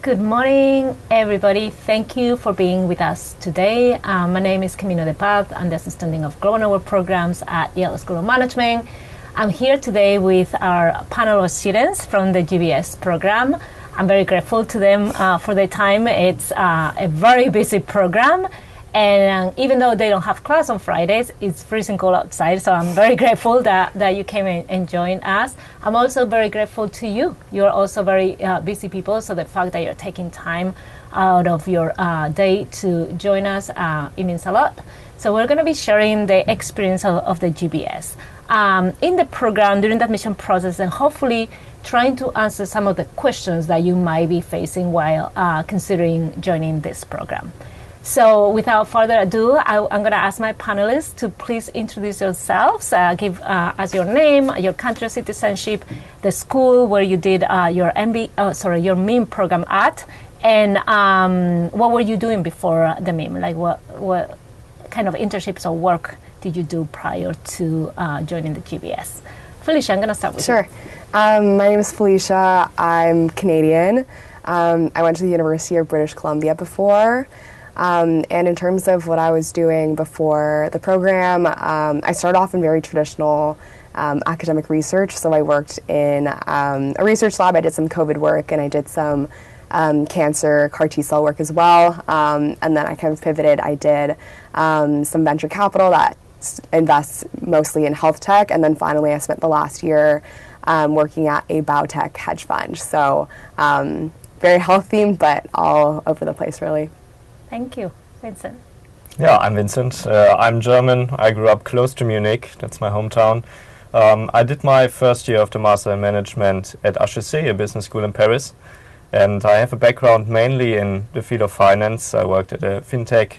Good morning, everybody. Thank you for being with us today. My name is Camino de Paz. I'm the Assistant Dean of Global Network Programs at Yale School of Management. I'm here today with our panel of students from the GBS program. I'm very grateful to them for their time. It's a very busy program. And even though they don't have class on Fridays, it's freezing cold outside. So I'm very grateful that you came and joined us. I'm also very grateful to you. You're also very busy people. So the fact that you're taking time out of your day to join us, it means a lot. So we're going to be sharing the experience of the GBS in the program during the admission process, and hopefully trying to answer some of the questions that you might be facing while considering joining this program. So without further ado, I'm going to ask my panelists to please introduce yourselves, give us your name, your country of citizenship, the school where you did your MIM program at, and what were you doing before the MIM? Like what kind of internships or work did you do prior to joining the GBS? Felicia, I'm going to start with you. Sure. My name is Felicia. I'm Canadian. I went to the University of British Columbia before. And in terms of what I was doing before the program, I started off in very traditional academic research. So I worked in a research lab, I did some COVID work, and I did some cancer CAR T-cell work as well. And then I kind of pivoted. I did some venture capital that invests mostly in health tech. And then finally I spent the last year working at a biotech hedge fund. So very health themed, but all over the place really. Thank you. Vincent. Yeah, I'm Vincent. I'm German. I grew up close to Munich. That's my hometown. I did my first year of the Master in Management at HEC, a business school in Paris. And I have a background mainly in the field of finance. I worked at a fintech,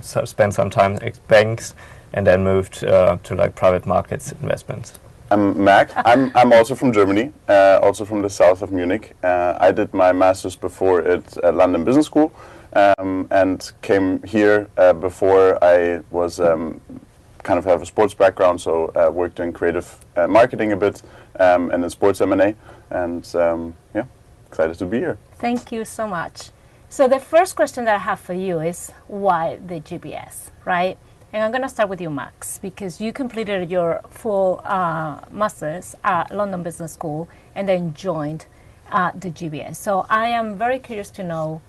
spent some time at banks, and then moved to like private markets investments. I'm Mac. I'm also from Germany, also from the south of Munich. I did my master's before at London Business School. And came here before I was kind of have a sports background, so worked in creative marketing a bit and in sports M&A, and yeah, excited to be here. Thank you so much. So the first question that I have for you is why the GBS, right? And I'm going to start with you, Max, because you completed your full master's at London Business School and then joined the GBS. So I am very curious to know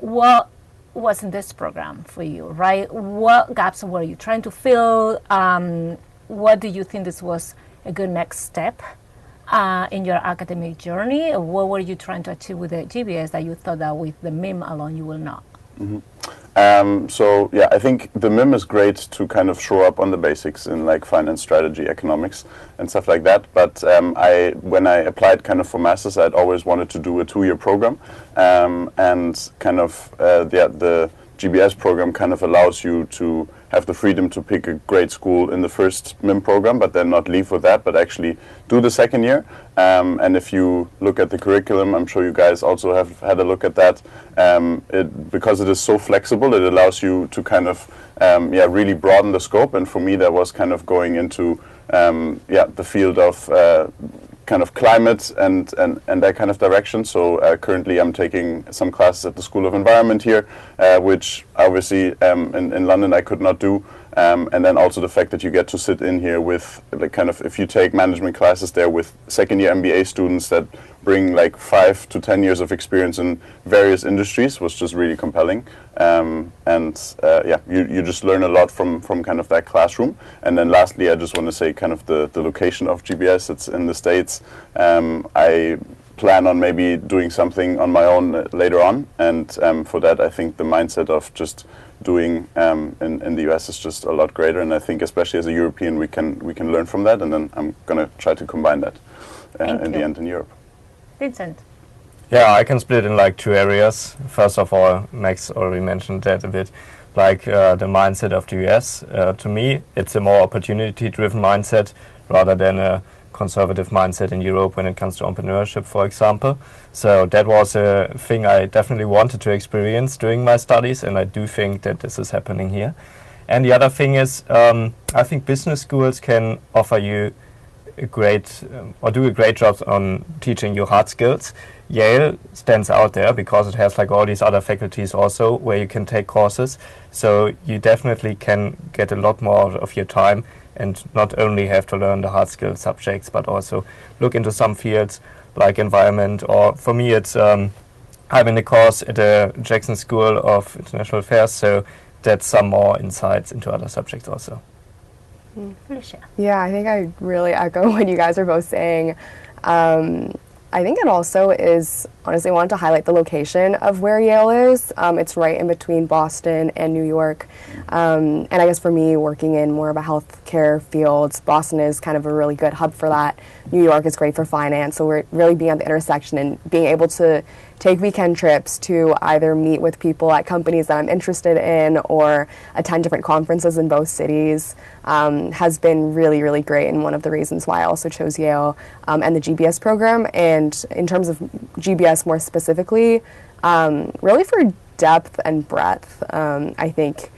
what was in this program for you, right? What gaps were you trying to fill? What do you think this was a good next step in your academic journey? Or what were you trying to achieve with the GBS that you thought that with the MIM alone you will not? Mm-hmm. So yeah, I think the MIM is great to kind of show up on the basics in like finance, strategy, economics, and stuff like that. But when I applied kind of for masters, I'd always wanted to do a 2-year program, and kind of the GBS program kind of allows you to have the freedom to pick a great school in the first MIM program, but then not leave with that, but actually do the second year. And if you look at the curriculum, I'm sure you guys also have had a look at that. Because it is so flexible, it allows you to kind of really broaden the scope. And for me, that was kind of going into the field of kind of climate and that kind of direction. So currently I'm taking some classes at the School of Environment here, which obviously in London I could not do. And then also the fact that you get to sit in here with like kind of, if you take management classes there with second year MBA students that bring like 5 to 10 years of experience in various industries was just really compelling. You just learn a lot from kind of that classroom. And then lastly, I just want to say kind of the location of GBS, it's in the States. I plan on maybe doing something on my own later on. And for that, I think the mindset of just doing in the US is just a lot greater. And I think especially as a European, we can learn from that. And then I'm going to try to combine that in the end in Europe. Vincent. Yeah, I can split in like 2 areas. First of all, Max already mentioned that a bit, like the mindset of the US. To me, it's a more opportunity-driven mindset rather than a conservative mindset in Europe when it comes to entrepreneurship, for example. So that was a thing I definitely wanted to experience during my studies, and I do think that this is happening here. And the other thing is, I think business schools can offer you a great or do a great job on teaching you hard skills. Yale stands out there because it has like all these other faculties also where you can take courses. So you definitely can get a lot more out of your time and not only have to learn the hard skill subjects, but also look into some fields like environment, or for me it's I'm in a course at the Jackson School of International Affairs, so that's some more insights into other subjects also. Felicia. Yeah, I think I really echo what you guys are both saying. I think it also is, honestly, I wanted to highlight the location of where Yale is. It's right in between Boston and New York. And I guess for me, working in more of a healthcare field, Boston is kind of a really good hub for that. New York is great for finance. So we're really being at the intersection and being able to take weekend trips to either meet with people at companies that I'm interested in or attend different conferences in both cities has been really, really great, and one of the reasons why I also chose Yale and the GBS program. And in terms of GBS more specifically, really for depth and breadth, I think,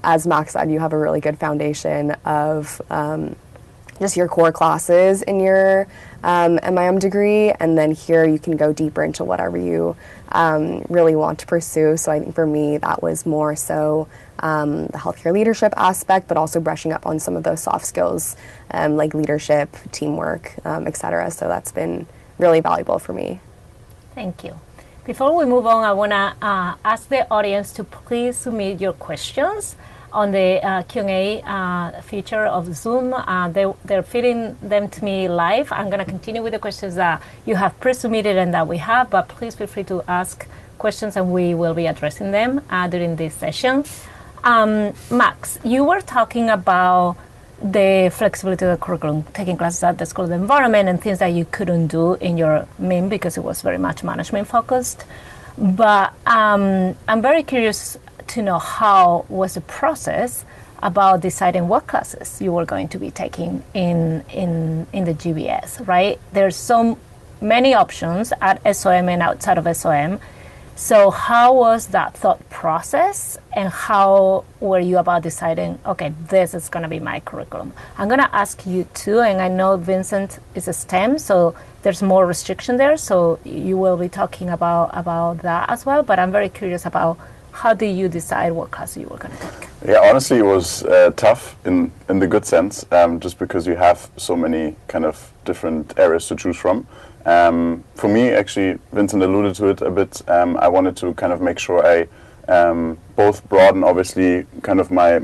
as Max said, you have a really good foundation of just your core classes in your MIM degree, and then here you can go deeper into whatever you really want to pursue. So I think for me that was more so the healthcare leadership aspect, but also brushing up on some of those soft skills like leadership, teamwork, etc. So that's been really valuable for me. Thank you. Before we move on, I want to ask the audience to please submit your questions on the Q&A feature of Zoom. They're feeding them to me live. I'm going to continue with the questions that you have pre-submitted and that we have, but please feel free to ask questions and we will be addressing them during this session. Max, you were talking about the flexibility of the curriculum, taking classes at the school of the environment and things that you couldn't do in your MIM because it was very much management focused. But I'm very curious to know how was the process about deciding what classes you were going to be taking in the GBS, right? There's so many options at SOM and outside of SOM. So how was that thought process, and how were you about deciding, okay, this is going to be my curriculum? I'm going to ask you too, and I know Vincent is a STEM, so there's more restriction there, so you will be talking about that as well, but I'm very curious about how do you decide what class you were going to take? Yeah, honestly, it was tough in the good sense, just because you have so many kind of different areas to choose from. For me, actually, Vincent alluded to it a bit. I wanted to kind of make sure I both broaden, obviously, kind of my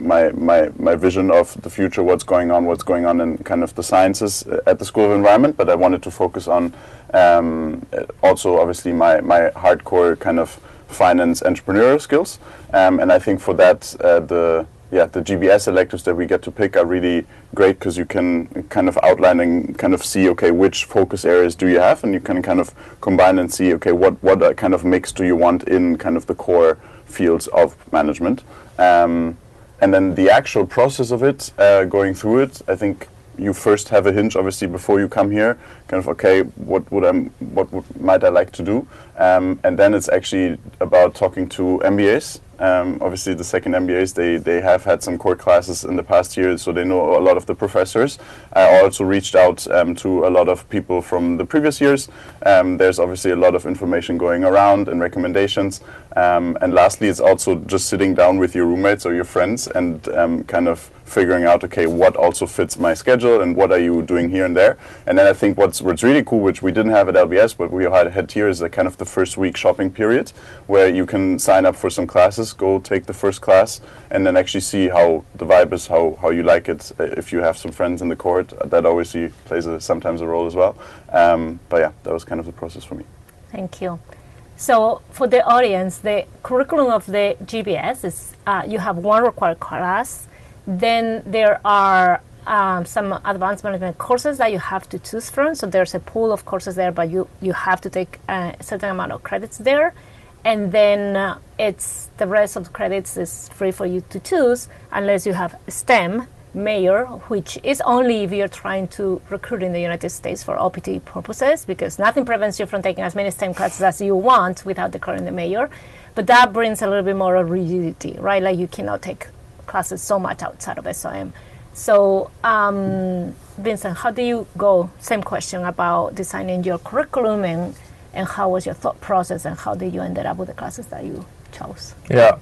vision of the future, what's going on in kind of the sciences at the School of Environment, but I wanted to focus on also, obviously, my hardcore kind of finance entrepreneurial skills, and I think for that the GBS electives that we get to pick are really great because you can kind of outline and kind of see, okay, which focus areas do you have, and you can kind of combine and see, okay, what kind of mix do you want in kind of the core fields of management, and then the actual process of it, going through it, I think you first have a hinge, obviously, before you come here, kind of, okay, what might I like to do? And then it's actually about talking to MBAs. Obviously, the second MBAs, they have had some core classes in the past year, so they know a lot of the professors. I also reached out to a lot of people from the previous years. There's obviously a lot of information going around and recommendations. And lastly, it's also just sitting down with your roommates or your friends and kind of figuring out, okay, what also fits my schedule and what are you doing here and there. And then I think what's really cool, which we didn't have at LBS, but we had here, is a kind of the first week shopping period where you can sign up for some classes, go take the first class, and then actually see how the vibe is, how you like it. If you have some friends in the court, that obviously plays sometimes a role as well. But yeah, that was kind of the process for me. Thank you. So for the audience, the curriculum of the GBS is you have one required class, then there are some advanced management courses that you have to choose from. So there's a pool of courses there, but you have to take a certain amount of credits there. And then it's the rest of the credits is free for you to choose unless you have STEM major, which is only if you're trying to recruit in the United States for OPT purposes, because nothing prevents you from taking as many STEM classes as you want without declaring the major. But that brings a little bit more of rigidity, right? Like you cannot take classes so much outside of SOM. So Vincent, how do you go? Same question about designing your curriculum and how was your thought process and how did you end up with the classes that you chose? Yeah.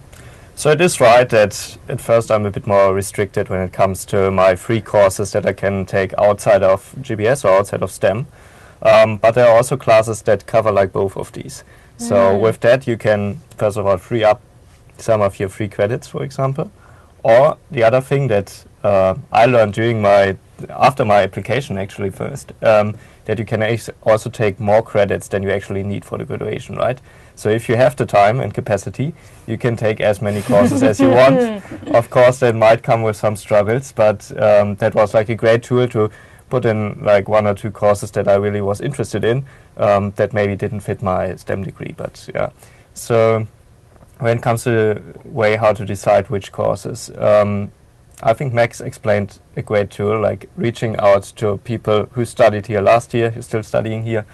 So it is right that at first I'm a bit more restricted when it comes to my free courses that I can take outside of GBS or outside of STEM. But there are also classes that cover like both of these. So with that you can first of all free up some of your free credits, for example. Or the other thing that I learned after my application actually first, that you can also take more credits than you actually need for the graduation, right? So if you have the time and capacity, you can take as many courses as you want. Of course, that might come with some struggles, but that was like a great tool to put in like 1 or 2 courses that I really was interested in, that maybe didn't fit my STEM degree, but yeah. So when it comes to the way how to decide which courses, I think Max explained a great tool, like reaching out to people who studied here last year, who's still studying here,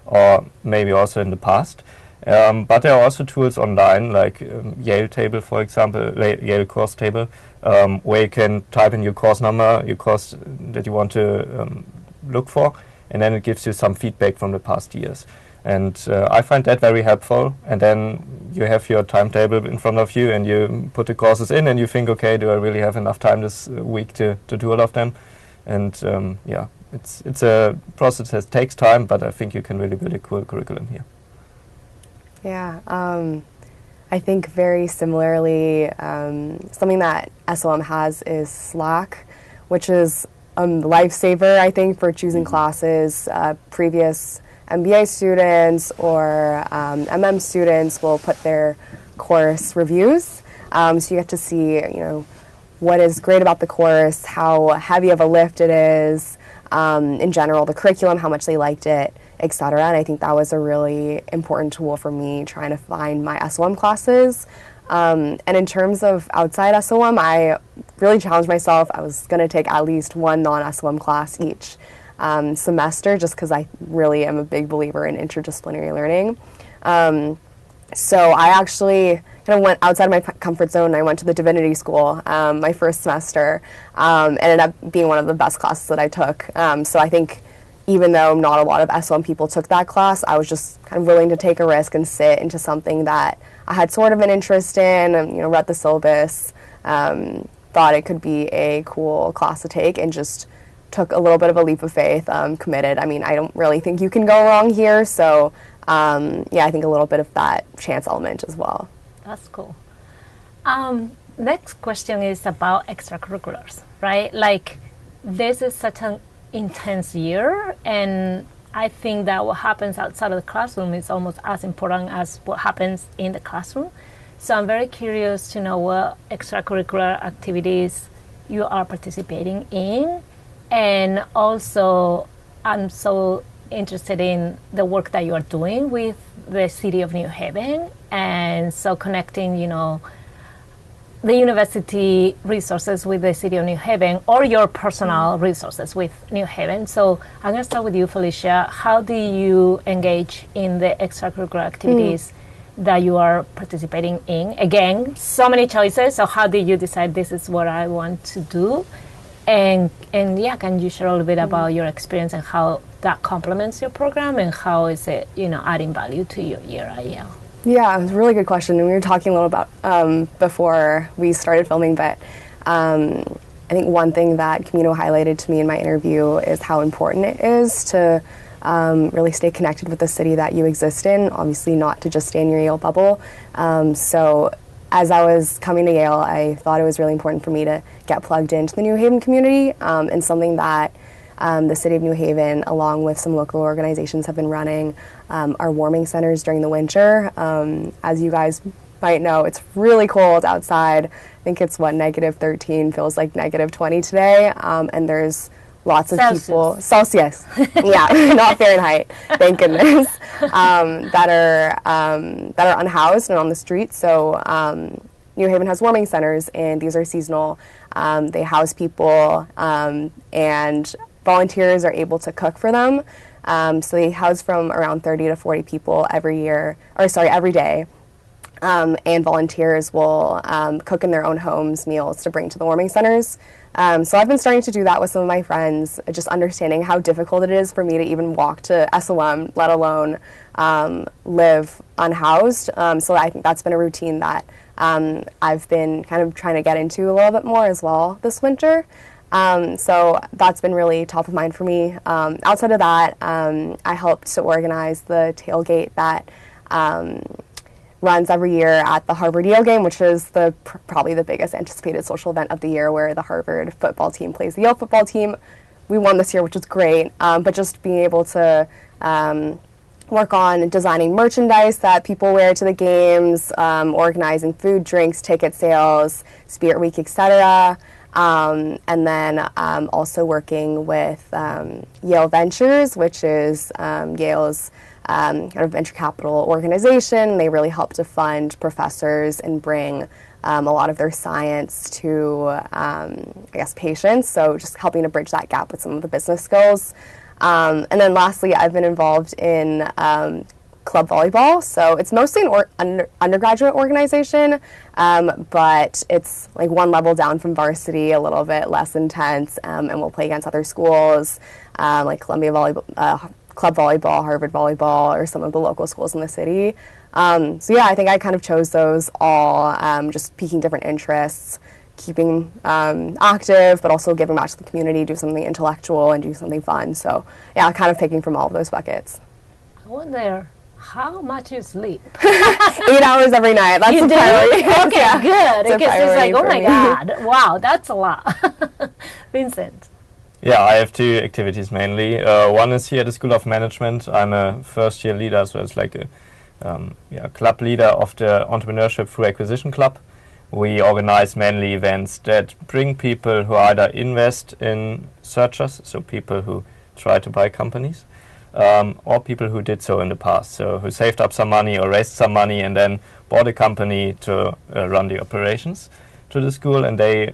or maybe also in the past. But there are also tools online, like Yale Table, for example, Yale Course Table, where you can type in your course number, your course that you want to look for, and then it gives you some feedback from the past years. And I find that very helpful. And then you have your timetable in front of you and you put the courses in and you think, okay, do I really have enough time this week to do all of them? And yeah, it's a process that takes time, but I think you can really build a cool curriculum here. Yeah, I think very similarly, something that SOM has is Slack, which is a lifesaver, I think, for choosing classes. Previous MBA students or MM students will put their course reviews, so you get to see, what is great about the course, how heavy of a lift it is, in general, the curriculum, how much they liked it, etc. And I think that was a really important tool for me trying to find my SOM classes. And in terms of outside SOM, I really challenged myself. I was going to take at least one non-SOM class each semester, just because I really am a big believer in interdisciplinary learning. So I actually kind of went outside of my comfort zone, and I went to the divinity school my first semester. Ended up being one of the best classes that I took. So I think even though not a lot of SOM people took that class, I was just kind of willing to take a risk and sit into something that I had sort of an interest in, and, read the syllabus, thought it could be a cool class to take, and just took a little bit of a leap of faith, committed. I mean, I don't really think you can go wrong here, so yeah, I think a little bit of that chance element as well. That's cool. Next question is about extracurriculars, right? Like, this is such an intense year, and I think that what happens outside of the classroom is almost as important as what happens in the classroom. So I'm very curious to know what extracurricular activities you are participating in, and also I'm so interested in the work that you are doing with the City of New Haven, and so connecting, the university resources with the City of New Haven, or your personal resources with New Haven. So I'm going to start with you, Felicia. How do you engage in the extracurricular activities that you are participating in? Again, so many choices. So how did you decide this is what I want to do? And yeah, can you share a little bit about your experience and how that complements your program, and how is it, adding value to your year at Yale? Yeah, it's a really good question, and we were talking a little about before we started filming, but I think one thing that Camino highlighted to me in my interview is how important it is to really stay connected with the city that you exist in, obviously not to just stay in your Yale bubble. So as I was coming to Yale, I thought it was really important for me to get plugged into the New Haven community, and something that the City of New Haven, along with some local organizations, have been running are warming centers during the winter. As you guys might know, it's really cold outside. I think it's -13, feels like -20 today, and there's lots of people, Celsius, yeah, not Fahrenheit, thank goodness, that are unhoused and on the street. So New Haven has warming centers, and these are seasonal. They house people, and volunteers are able to cook for them. So they house from around 30 to 40 people every day. and volunteers will cook in their own homes meals to bring to the warming centers. So I've been starting to do that with some of my friends, just understanding how difficult it is for me to even walk to SOM, let alone live unhoused. So I think that's been a routine that I've been kind of trying to get into a little bit more as well this winter. So that's been really top of mind for me. Outside of that, I helped to organize the tailgate that runs every year at the Harvard-Yale game, which is probably the biggest anticipated social event of the year, where the Harvard football team plays the Yale football team. We won this year, which is great, but just being able to work on designing merchandise that people wear to the games, organizing food, drinks, ticket sales, Spirit Week, etc. And then also working with Yale Ventures, which is Yale's kind of venture capital organization. They really help to fund professors and bring a lot of their science to, I guess, patients. So just helping to bridge that gap with some of the business skills. And then lastly, I've been involved in club volleyball. So it's mostly an undergraduate organization, but it's like one level down from varsity, a little bit less intense, and we'll play against other schools like Columbia Volleyball, Club Volleyball, Harvard Volleyball, or some of the local schools in the city. So yeah, I think I kind of chose those all, just piquing different interests, keeping active, but also giving back to the community, do something intellectual and do something fun. So yeah, kind of picking from all of those buckets. I wonder how much you sleep. 8 hours every night. That's You a do? priority. Okay, Yeah, good. it's a Because it's like, priority oh for my me. God, wow, that's a lot. Vincent. Yeah, I have two activities mainly. One is here at the School of Management. I'm a first-year leader, so it's like a club leader of the Entrepreneurship Through Acquisition Club. We organize mainly events that bring people who either invest in searchers, so people who try to buy companies, or people who did so in the past, so who saved up some money or raised some money and then bought a company to run the operations to the school, and they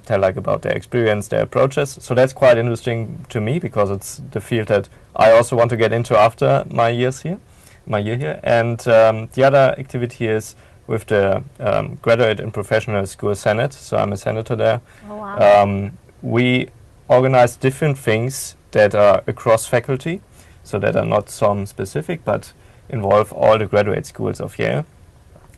tell like about their experience, their approaches. So that's quite interesting to me because it's the field that I also want to get into after my year here. And the other activity is with the Graduate and Professional School Senate. So I'm a senator there. Oh, wow. We organize different things that are across faculty, so that are not SOM specific, but involve all the graduate schools of Yale.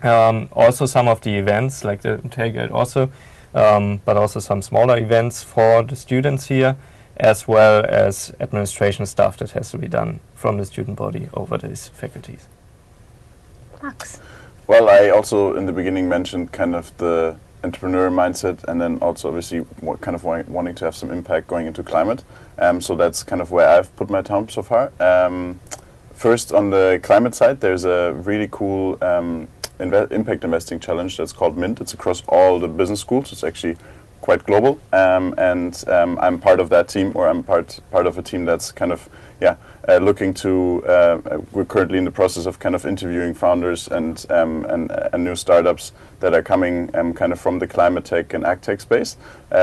Also some of the events, like the tailgate also, but also some smaller events for the students here, as well as administration stuff that has to be done from the student body over these faculties. Max. Well, I also in the beginning mentioned kind of the entrepreneur mindset, and then also obviously kind of wanting to have some impact going into climate. So that's kind of where I've put my time so far. First, on the climate side, there's a really cool impact investing challenge that's called MINT. It's across all the business schools. It's actually quite global, and I'm part of that team, or I'm part of a team that's kind of looking to. We're currently in the process of kind of interviewing founders and new startups that are coming kind of from the climate tech and ag tech space,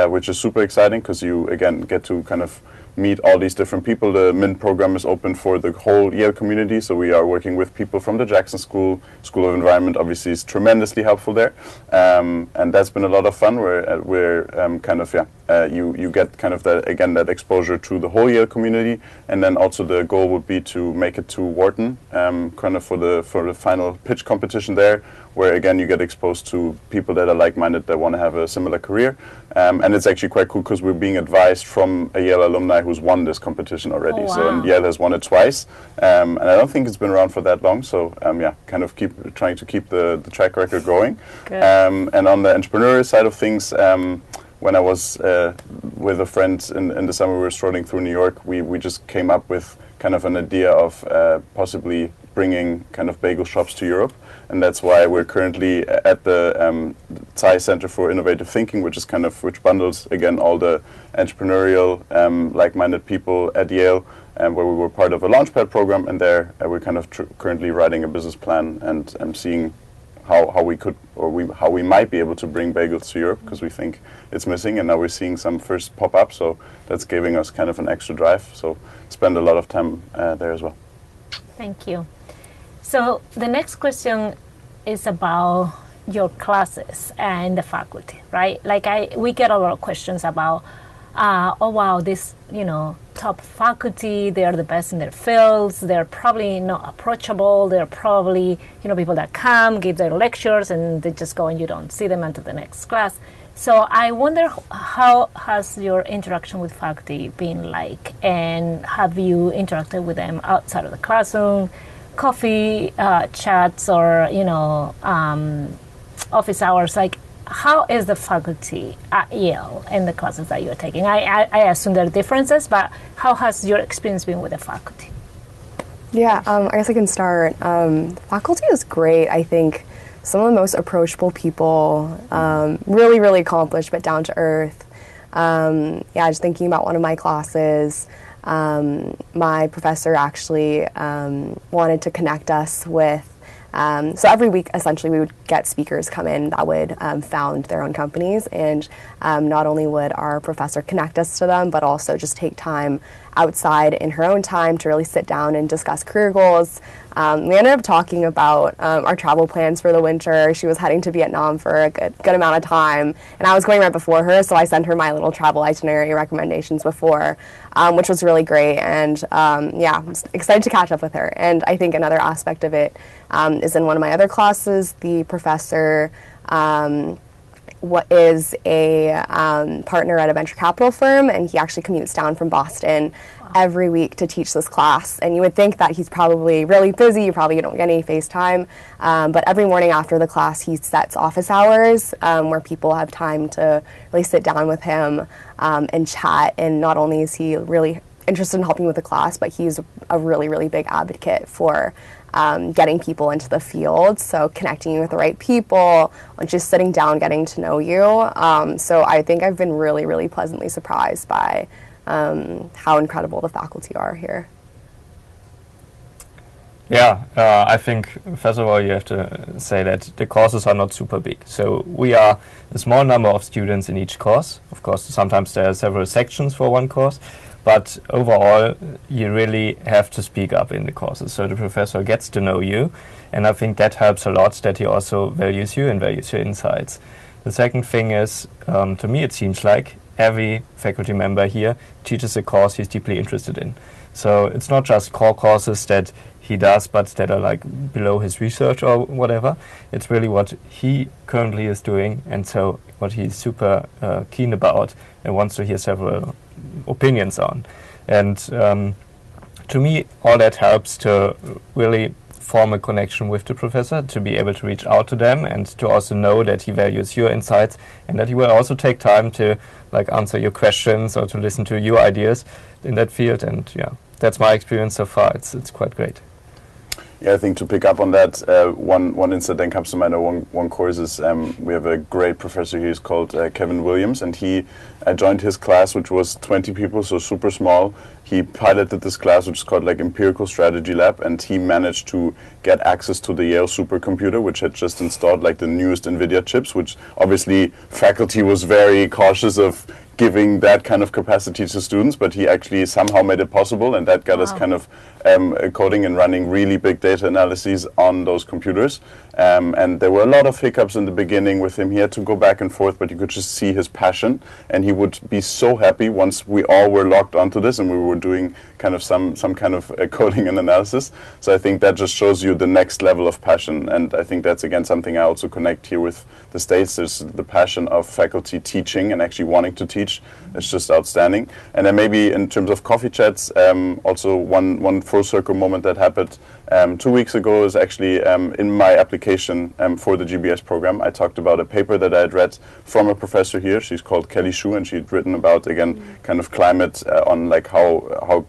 which is super exciting because you again get to kind of meet all these different people. The MINT program is open for the whole Yale community, so we are working with people from the Jackson School of Environment. Obviously, is tremendously helpful there, and that's been a lot of fun. We're kind of you get kind of that exposure to the whole Yale community, and then also the goal would be to make it to Wharton, kind of for the final pitch competition there, where again you get exposed to people that are like-minded that want to have a similar career, and it's actually quite cool because we're being advised from a Yale alumni who's won this competition already. Oh, wow. So and Yale has won it twice, and I don't think it's been around for that long. So kind of trying to keep the track record going. Good. And on the entrepreneurial side of things, when I was with a friend in the summer, we were strolling through New York. We just came up with kind of an idea of possibly bringing kind of bagel shops to Europe. And that's why we're currently at the Tsai Center for Innovative Thinking, which bundles again all the entrepreneurial, like-minded people at Yale, where we were part of a Launchpad program, and there we're kind of currently writing a business plan and seeing how we might be able to bring bagels to Europe, because we think it's missing, and now we're seeing some first pop up, so that's giving us kind of an extra drive. So spend a lot of time there as well. Thank you. So the next question is about your classes and the faculty, right? Like we get a lot of questions about, oh wow, this, top faculty, they are the best in their fields. They're probably not approachable. They're probably, people that come, give their lectures, and they just go and you don't see them until the next class. So I wonder, how has your interaction with faculty been like, and have you interacted with them outside of the classroom, coffee chats, or office hours? Like, how is the faculty at Yale in the classes that you're taking? I assume there are differences, but how has your experience been with the faculty? Yeah, I guess I can start. Faculty is great. I think some of the most approachable people, really, really accomplished, but down to earth. Just thinking about one of my classes, my professor actually wanted to connect us with, so every week, essentially, we would get speakers come in that would found their own companies, and not only would our professor connect us to them, but also just take time outside in her own time to really sit down and discuss career goals. We ended up talking about our travel plans for the winter. She was heading to Vietnam for a good amount of time, and I was going right before her, so I sent her my little travel itinerary recommendations before, which was really great, and I'm excited to catch up with her. And I think another aspect of it is in one of my other classes, the professor is a partner at a venture capital firm, and he actually commutes down from Boston every week to teach this class. And you would think that he's probably really busy, you probably don't get any FaceTime, but every morning after the class he sets office hours where people have time to really sit down with him and chat. And not only is he really interested in helping with the class, but he's a really, really big advocate for getting people into the field, so connecting you with the right people, just sitting down, getting to know you. So I think I've been really, really pleasantly surprised by how incredible the faculty are here. Yeah, I think, first of all, you have to say that the courses are not super big. So we are a small number of students in each course. Of course, sometimes there are several sections for one course, but overall, you really have to speak up in the courses. So the professor gets to know you, and I think that helps a lot, that he also values you and values your insights. The second thing is, to me it seems like every faculty member here teaches a course he's deeply interested in. So it's not just core courses that he does, but that are like below his research or whatever. It's really what he currently is doing, and so what he's super keen about and wants to hear several opinions on. And to me, all that helps to really form a connection with the professor, to be able to reach out to them, and to also know that he values your insights, and that he will also take time to answer your questions or to listen to your ideas in that field. And yeah, that's my experience so far. It's quite great. Yeah, I think to pick up on that, one incident comes to mind. One course is we have a great professor here. He's called Kevin Williams, and he joined his class, which was 20 people, so super small. He piloted this class, which is called Empirical Strategy Lab, and he managed to get access to the Yale supercomputer, which had just installed the newest NVIDIA chips, which obviously faculty was very cautious of giving that kind of capacity to students, but he actually somehow made it possible, and that got us kind of coding and running really big data analyses on those computers. And there were a lot of hiccups in the beginning with him. He had to go back and forth, but you could just see his passion, and he would be so happy once we all were logged onto this and we were doing kind of some kind of coding and analysis. So I think that just shows you the next level of passion, and I think that's again something I also connect here with the States. There's the passion of faculty teaching and actually wanting to teach. It's just outstanding. And then maybe in terms of coffee chats, also one full circle moment that happened 2 weeks ago is actually in my application for the GBS program. I talked about a paper that I had read from a professor here. She's called Kelly Shu, and she'd written about, again, kind of climate on how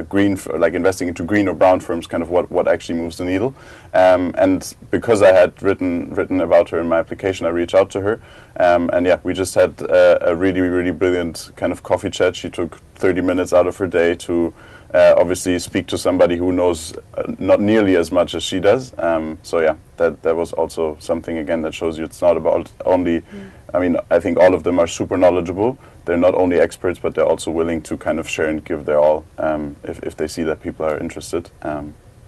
green, investing into green or brown firms, kind of what actually moves the needle. And because I had written about her in my application, I reached out to her. And yeah, we just had a really, really brilliant kind of coffee chat. She took 30 minutes out of her day to obviously speak to somebody who knows not nearly as much as she does. So yeah, that was also something, again, that shows you it's not about only, I mean, I think all of them are super knowledgeable. They're not only experts, but they're also willing to kind of share and give their all if they see that people are interested,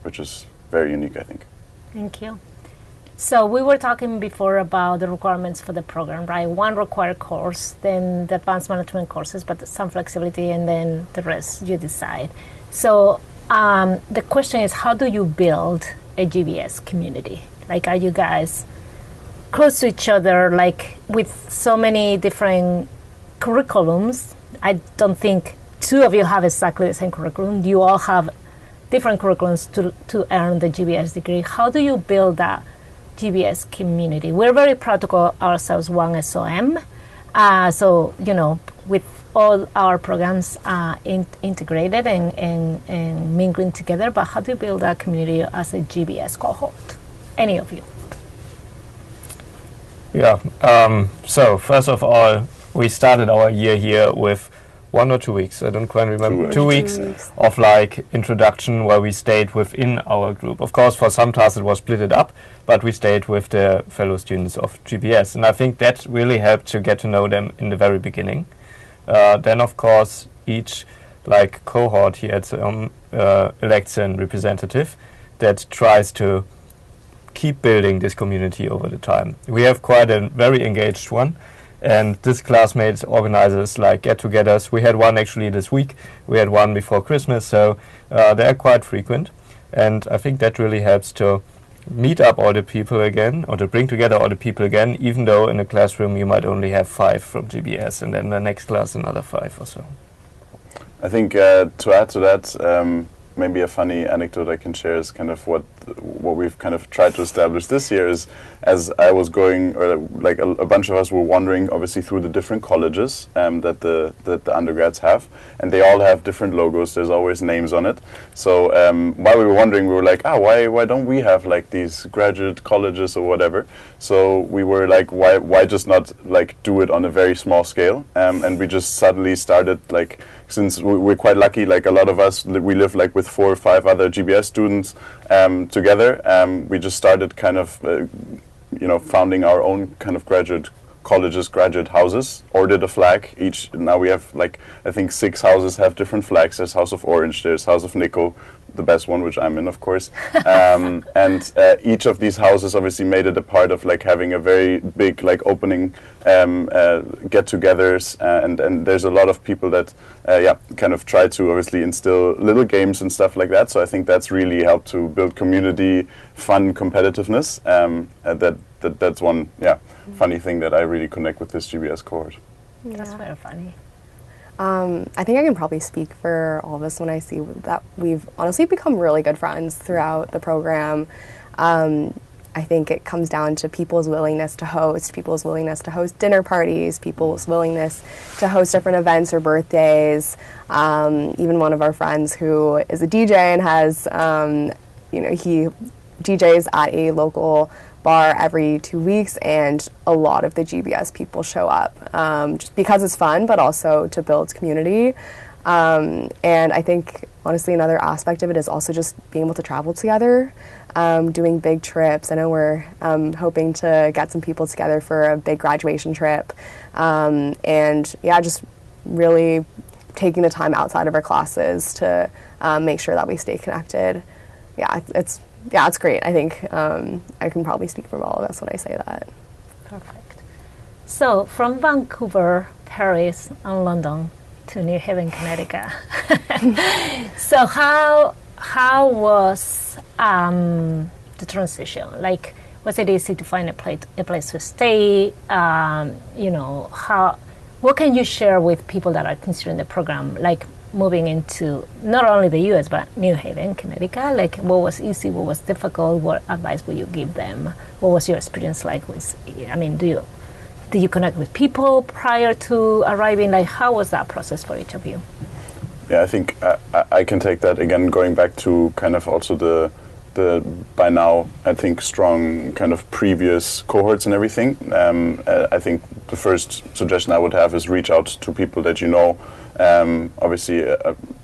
which is very unique, I think. Thank you. So we were talking before about the requirements for the program, right? One required course, then the advanced management courses, but some flexibility, and then the rest you decide. So the question is, how do you build a GBS community? Like, are you guys close to each other, like with so many different curriculums? I don't think two of you have exactly the same curriculum. You all have different curriculums to earn the GBS degree. How do you build that GBS community? We're very proud to call ourselves One SOM. So, with all our programs integrated and mingling together, but how do you build that community as a GBS cohort? Any of you? Yeah. So first of all, we started our year here with 1 or 2 weeks. I don't quite remember. 2 weeks of like introduction where we stayed within our group. Of course, for some tasks it was split it up, but we stayed with the fellow students of GBS, and I think that really helped to get to know them in the very beginning. Then, of course, each like cohort here at SOM elects a representative that tries to keep building this community over the time. We have quite a very engaged one, and this classmates organizes like get-togethers. We had one actually this week. We had one before Christmas, so they are quite frequent, and I think that really helps to meet up all the people again, or to bring together all the people again, even though in a classroom you might only have 5 from GBS, and then the next class another 5 or so. I think to add to that, maybe a funny anecdote I can share is kind of what we've kind of tried to establish this year is, as I was going, or like a bunch of us were wandering obviously through the different colleges that the undergrads have, and they all have different logos. There's always names on it. So while we were wondering, we were like, why don't we have like these graduate colleges or whatever? So we were like, why just not like do it on a very small scale? And we just suddenly started like, since we're quite lucky, like a lot of us, we live like with 4 or 5 other GBS students together. We just started kind of, founding our own kind of graduate colleges, graduate houses, ordered a flag each. Now we have like, I think 6 houses have different flags. There's House of Orange, there's House of Nickel, the best one, which I'm in, of course. And each of these houses obviously made it a part of like having a very big like opening get-togethers, and there's a lot of people that kind of try to obviously instill little games and stuff like that. So I think that's really helped to build community, fun competitiveness. That's one funny thing that I really connect with this GBS cohort. Yeah. That's very funny. I think I can probably speak for all of us when I see that we've honestly become really good friends throughout the program. I think it comes down to people's willingness to host dinner parties, people's willingness to host different events or birthdays. Even one of our friends who is a DJ and has, he DJs at a local bar every 2 weeks, and a lot of the GBS people show up just because it's fun, but also to build community. And I think, honestly, another aspect of it is also just being able to travel together, doing big trips. I know we're hoping to get some people together for a big graduation trip. Just really taking the time outside of our classes to make sure that we stay connected. It's great. I think I can probably speak for all of us when I say that. Perfect. So from Vancouver, Paris, and London to New Haven, Connecticut. So how was the transition? Like, was it easy to find a place to stay? What can you share with people that are considering the program, like moving into not only the U.S. but New Haven, Connecticut? Like, what was easy? What was difficult? What advice would you give them? What was your experience like with? Did you connect with people prior to arriving? Like, how was that process for each of you? Yeah, I think I can take that again, going back to kind of also the by now, I think, strong kind of previous cohorts and everything. I think the first suggestion I would have is reach out to people that you know Obviously,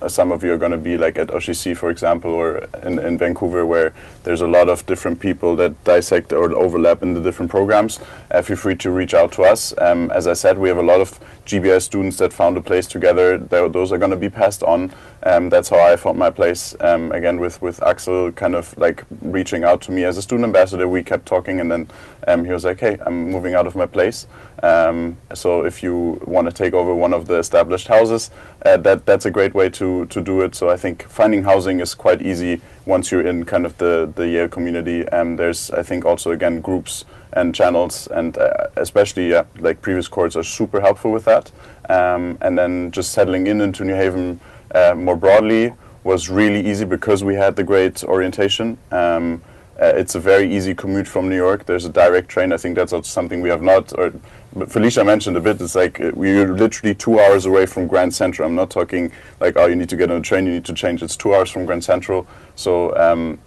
some of you are going to be like at OCC, for example, or in Vancouver, where there's a lot of different people that dissect or overlap in the different programs. Feel free to reach out to us. As I said, we have a lot of GBS students that found a place together. Those are going to be passed on. That's how I found my place. Again, with Axel kind of like reaching out to me as a student ambassador, we kept talking, and then he was like, "Hey, I'm moving out of my place. So if you want to take over one of the established houses, that's a great way to do it." So I think finding housing is quite easy once you're in kind of the Yale community. There's, I think, also again groups and channels, and especially like previous cohorts are super helpful with that. And then just settling into New Haven more broadly was really easy because we had the great orientation. It's a very easy commute from New York. There's a direct train. I think that's also something we have not, or Felicia mentioned a bit. It's like we're literally 2 hours away from Grand Central. I'm not talking like, oh, you need to get on a train, you need to change. It's 2 hours from Grand Central. So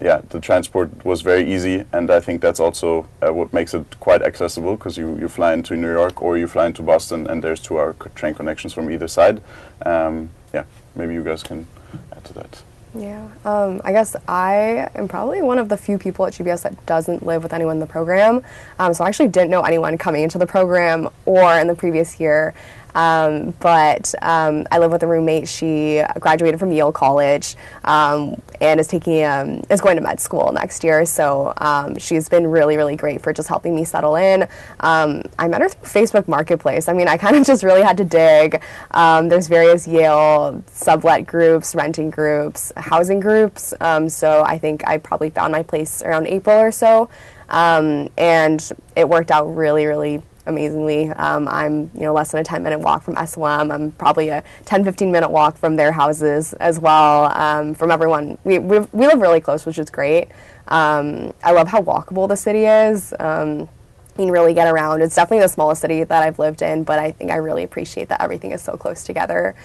yeah, the transport was very easy, and I think that's also what makes it quite accessible, because you fly into New York or you fly into Boston, and there's 2 hour train connections from either side. Yeah, maybe you guys can add to that. Yeah, I guess I am probably one of the few people at GBS that doesn't live with anyone in the program. So I actually didn't know anyone coming into the program or in the previous year. But I live with a roommate. She graduated from Yale College and is going to med school next year. So she's been really, really great for just helping me settle in. I met her through Facebook Marketplace. I mean, I kind of just really had to dig. There's various Yale sublet groups, renting groups, housing groups. So I think I probably found my place around April or so. And it worked out really, really amazingly. I'm less than a 10-minute walk from SOM. I'm probably a 10-15-minute walk from their houses as well. From everyone, we live really close, which is great. I love how walkable the city is. You can really get around. It's definitely the smallest city that I've lived in, but I think I really appreciate that everything is so close together,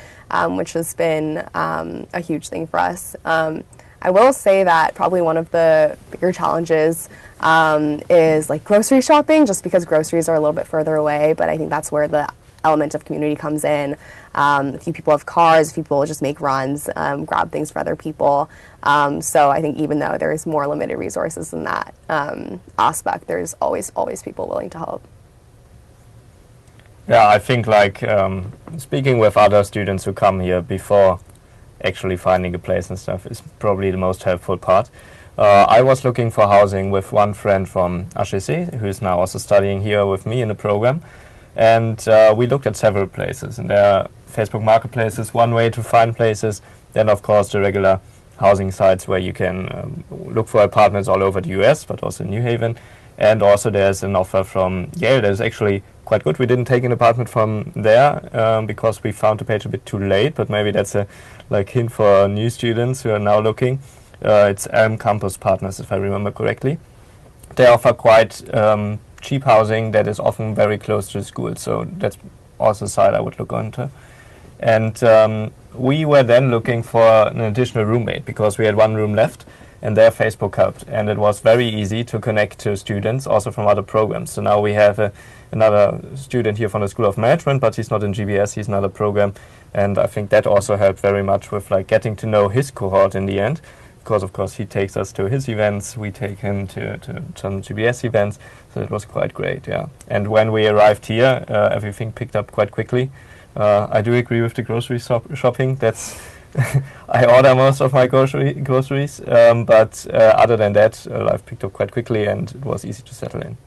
which has been a huge thing for us. I will say that probably one of the bigger challenges is like grocery shopping, just because groceries are a little bit further away, but I think that's where the element of community comes in. A few people have cars, people just make runs, grab things for other people. So I think even though there's more limited resources in that aspect, there's always people willing to help. Yeah, I think like speaking with other students who come here before actually finding a place and stuff is probably the most helpful part. I was looking for housing with one friend from HEC, who is now also studying here with me in the program, and we looked at several places, and there are Facebook Marketplaces, one way to find places, then of course the regular housing sites where you can look for apartments all over the US, but also in New Haven, and also there's an offer from Yale that is actually quite good. We didn't take an apartment from there because we found the page a bit too late, but maybe that's a hint for new students who are now looking. It's Campus Partners, if I remember correctly. They offer quite cheap housing that is often very close to the school, so that's also a site I would look into. And we were then looking for an additional roommate because we had one room left, and there Facebook helped, and it was very easy to connect to students also from other programs. So now we have another student here from the School of Management, but he's not in GBS, he's another program, and I think that also helped very much with getting to know his cohort in the end, because of course he takes us to his events, we take him to some GBS events, so it was quite great, yeah. And when we arrived here, everything picked up quite quickly. I do agree with the grocery shopping. That's I order most of my groceries, but other than that, life picked up quite quickly and it was easy to settle in.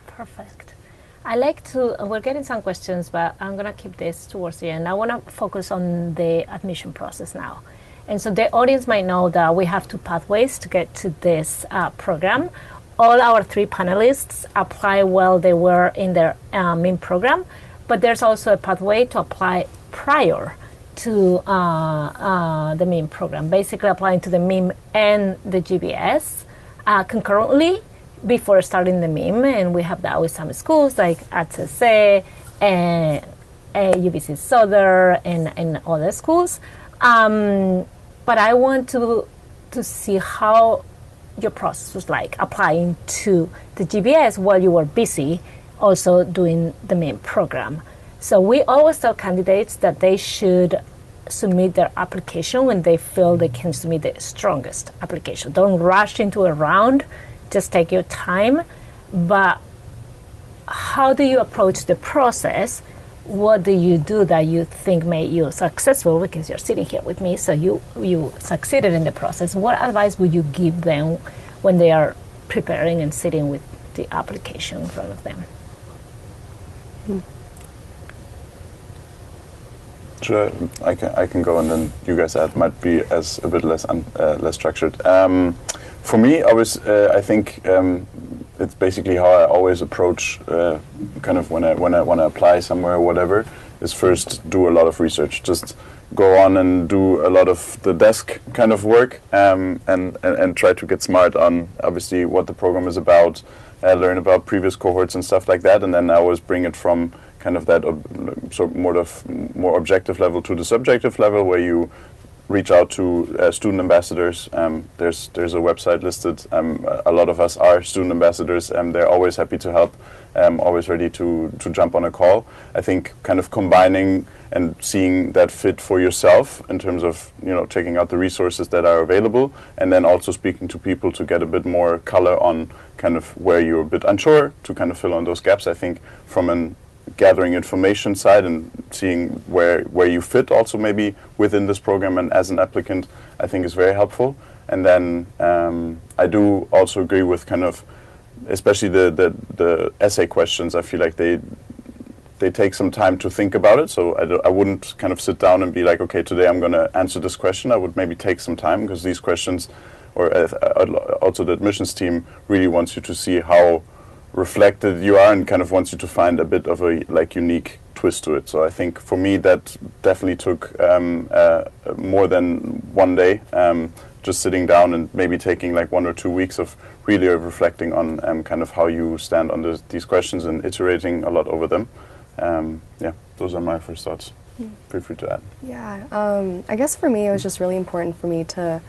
Perfect. I like to, we're getting some questions, but I'm going to keep this towards the end. I want to focus on the admission process now. And so the audience might know that we have 2 pathways to get to this program. All our 3 panelists apply while they were in their MIM program, but there's also a pathway to apply prior to the MIM program, basically applying to the MIM and the GBS concurrently before starting the MIM. And we have that with some schools like HEC and UBC Southern and other schools. But I want to see how your process was like applying to the GBS while you were busy also doing the MIM program. So we always tell candidates that they should submit their application when they feel they can submit the strongest application. Don't rush into a round, just take your time. But how do you approach the process? What do you do that you think made you successful? Because you're sitting here with me, so you succeeded in the process. What advice would you give them when they are preparing and sitting with the application in front of them? Sure, I can go, and then you guys add. Might be as a bit less structured. For me, I think it's basically how I always approach kind of when I want to apply somewhere or whatever. Is first do a lot of research. Just go on and do a lot of the desk kind of work, and try to get smart on obviously what the program is about. Learn about previous cohorts and stuff like that, and then I always bring it from kind of that more objective level to the subjective level, where you reach out to student ambassadors. There's a website listed. A lot of us are student ambassadors, and they're always happy to help, always ready to jump on a call. I think kind of combining and seeing that fit for yourself in terms of, checking out the resources that are available, and then also speaking to people to get a bit more color on kind of where you're a bit unsure, to kind of fill in those gaps. I think from an gathering information side and seeing where you fit also maybe within this program and as an applicant, I think is very helpful. And then I do also agree with kind of, especially the essay questions. I feel like they take some time to think about it. So I wouldn't kind of sit down and be like, okay, today I'm going to answer this question. I would maybe take some time, because these questions, or also the admissions team really wants you to see how reflected you are, and kind of wants you to find a bit of a unique twist to it. So I think for me that definitely took more than one day, just sitting down and maybe taking like 1 or 2 weeks of really reflecting on kind of how you stand on these questions and iterating a lot over them. Those are my first thoughts. Feel free to add. Yeah, I guess for me it was just really important for me to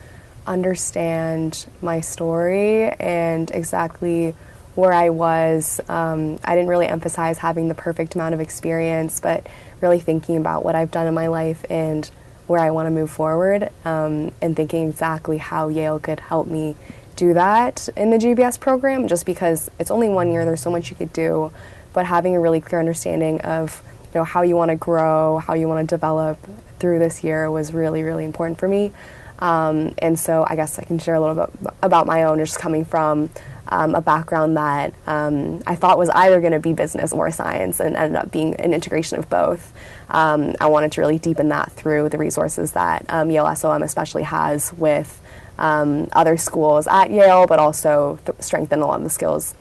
understand my story and exactly where I was. I didn't really emphasize having the perfect amount of experience, but really thinking about what I've done in my life and where I want to move forward, and thinking exactly how Yale could help me do that in the GBS program, just because it's only 1 year, there's so much you could do, but having a really clear understanding of how you want to grow, how you want to develop through this year was really, really important for me. And so I guess I can share a little bit about my own, just coming from a background that I thought was either going to be business or science, and ended up being an integration of both. I wanted to really deepen that through the resources that Yale SOM especially has with other schools at Yale, but also strengthen a lot of the skills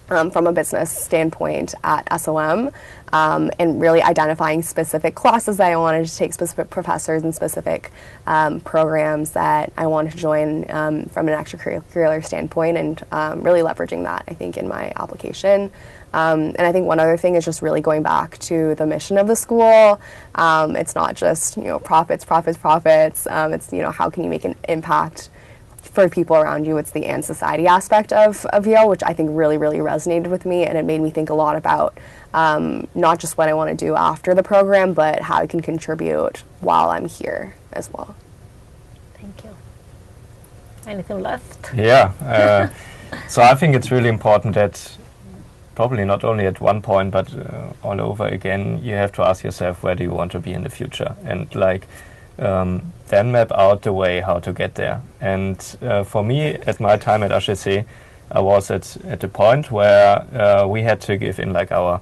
from a business standpoint at SOM, and really identifying specific classes that I wanted to take, specific professors and specific programs that I wanted to join from an extracurricular standpoint, and really leveraging that, I think, in my application. And I think one other thing is just really going back to the mission of the school. It's not just, profits. It's, how can you make an impact for people around you. It's the and society aspect of Yale, which I think really, really resonated with me, and it made me think a lot about not just what I want to do after the program, but how I can contribute while I'm here as well. Thank you. Anything left? Yeah. So I think it's really important that probably not only at one point, but all over again, you have to ask yourself, where do you want to be in the future? And then map out the way how to get there. And for me, at my time at HEC, I was at the point where we had to give in our,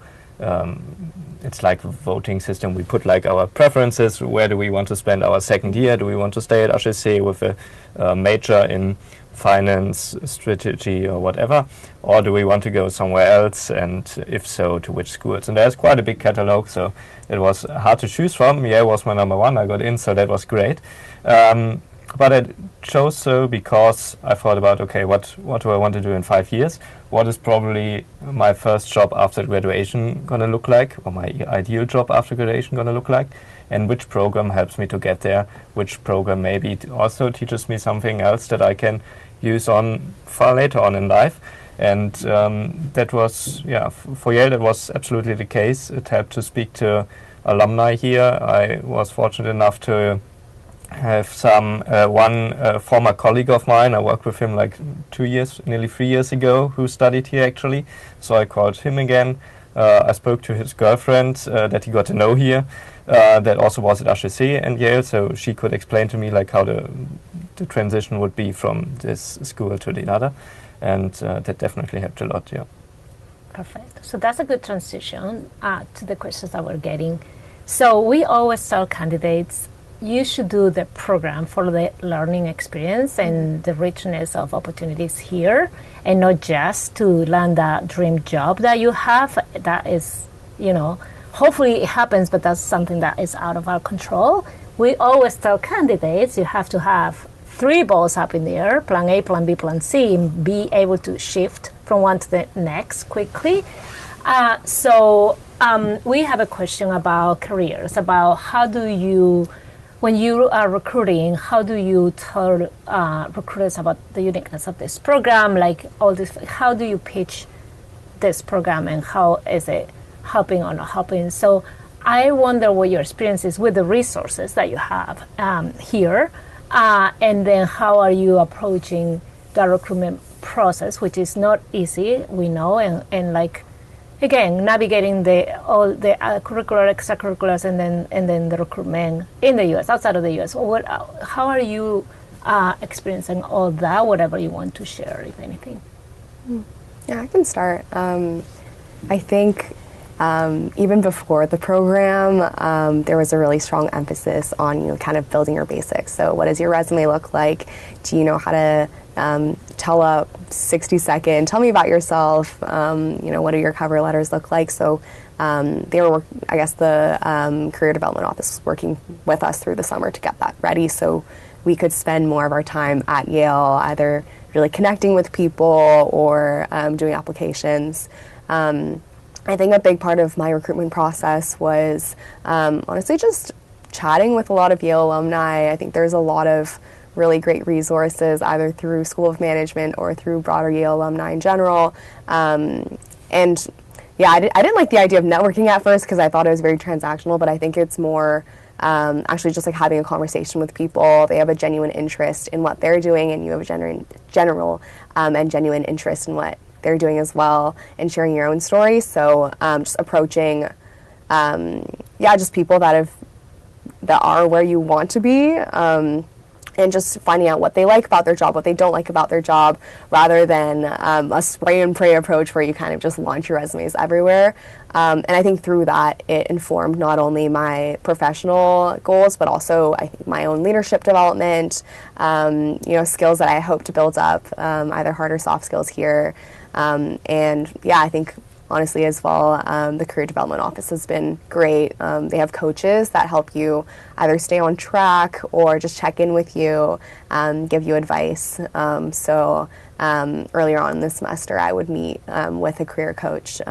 it's like a voting system. We put our preferences. Where do we want to spend our second year? Do we want to stay at HEC with a major in finance, strategy, or whatever? Or do we want to go somewhere else? And if so, to which schools? And there's quite a big catalog, so it was hard to choose from. Yale was my number one. I got in, so that was great. But I chose so because I thought about, okay, what do I want to do in 5 years? What is probably my first job after graduation going to look like, or my ideal job after graduation going to look like? And which program helps me to get there? Which program maybe also teaches me something else that I can use on far later on in life? And that was, for Yale, that was absolutely the case. It helped to speak to alumni here. I was fortunate enough to have one former colleague of mine. I worked with him like 2 years, nearly 3 years ago, who studied here actually. So I called him again. I spoke to his girlfriend that he got to know here, that also was at HEC and Yale, so she could explain to me like how the transition would be from this school to the other, and that definitely helped a lot, yeah. Perfect. So that's a good transition to the questions that we're getting. So we always tell candidates, you should do the program for the learning experience and the richness of opportunities here, and not just to land that dream job that you have. That is, hopefully it happens, but that's something that is out of our control. We always tell candidates you have to have 3 balls up in the air, plan A, plan B, plan C, and be able to shift from one to the next quickly. We have a question about careers, about how do you, when you are recruiting, how do you tell recruiters about the uniqueness of this program, like all this, how do you pitch this program and how is it helping or not helping? So I wonder what your experience is with the resources that you have here, and then how are you approaching the recruitment process, which is not easy, we know, and like, again, navigating all the curricular, extracurriculars, and then the recruitment in the U.S., outside of the U.S. How are you experiencing all that? Whatever you want to share, if anything. Yeah, I can start. I think even before the program, there was a really strong emphasis on kind of building your basics. So, what does your resume look like? Do you know how to tell a 60-second, tell me about yourself, what do your cover letters look like? So the Career Development Office was working with us through the summer to get that ready so we could spend more of our time at Yale either really connecting with people or doing applications. I think a big part of my recruitment process was honestly just chatting with a lot of Yale alumni. I think there's a lot of really great resources either through School of Management or through broader Yale alumni in general. I didn't like the idea of networking at first because I thought it was very transactional, but I think it's more actually just like having a conversation with people. They have a genuine interest in what they're doing, and you have a genuine interest in what they're doing as well, and sharing your own story. So just approaching just people that are where you want to be, and just finding out what they like about their job, what they don't like about their job, rather than a spray and pray approach where you kind of just launch your resumes everywhere. And I think through that, it informed not only my professional goals, but also I think my own leadership development, skills that I hope to build up, either hard or soft skills here. I think honestly as well, the Career Development Office has been great. They have coaches that help you either stay on track or just check in with you, give you advice. Earlier on this semester, I would meet with a career coach